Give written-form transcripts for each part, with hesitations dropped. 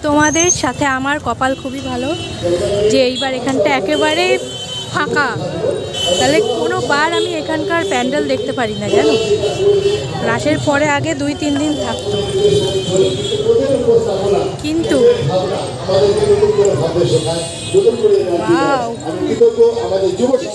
তোমাদের সাথে আমার কপাল খুবই ভালো যে এইবার এখানটা একেবারে ফাঁকা, তাহলে কোনো বার আমি এখানকার প্যান্ডেল দেখতে পারি না জানো। রাসের পরে আগে 2-3 দিন থাকতো, কিন্তু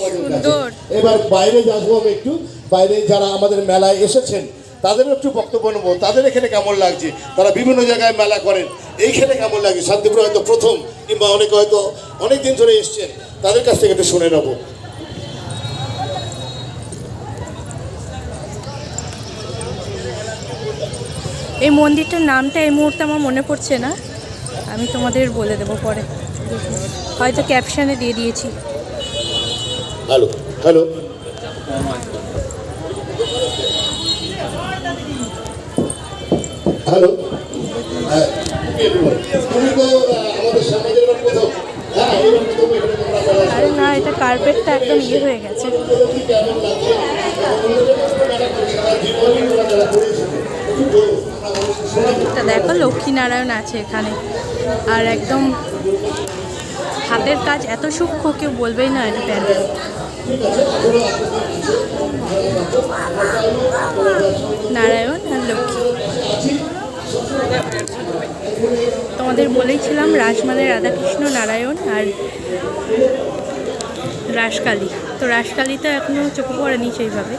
সুন্দর। এবার বাইরে যাবো আমি একটু, বাইরে যারা আমাদের মেলায় এসেছেন তাদেরও একটু বক্তব্য নেবো, তাদের এখানে কেমন লাগছে, তারা বিভিন্ন জায়গায় মেলা করেন, এইখানে কেমন লাগে, শান্তিপুরে হয়তো প্রথম কিংবা অনেকে হয়তো অনেক দিন ধরে এসছেন, তাদের কাছ থেকে একটু শুনে নেবো। এই মন্দিরটার নামটা এই মুহূর্তে আমার মনে পড়ছে না, আমি তোমাদের বলে দেবো পরে, হয়তো ক্যাপশনে দিয়ে দিয়েছি। হ্যালো হ্যালো, হ্যালো, তুমি তো আমাদের সমাজের প্রথম। আরে না, এটা কার্পেটটা একদম ইয়ে হয়ে গেছে। তা দেখো লক্ষ্মীনারায়ণ আছে এখানে, আর একদম হাতের কাজ এত সূক্ষ্ম, কেউ বলবেই না এটা প্যান্ডেল। নারায়ণ আর লক্ষ্মী। তোমাদের বলেইছিলাম রাস মানে রাধাকৃষ্ণ নারায়ণ আর রাসকালী, তো রাসকালী তো এখনও চোখে পড়েনি সেইভাবে।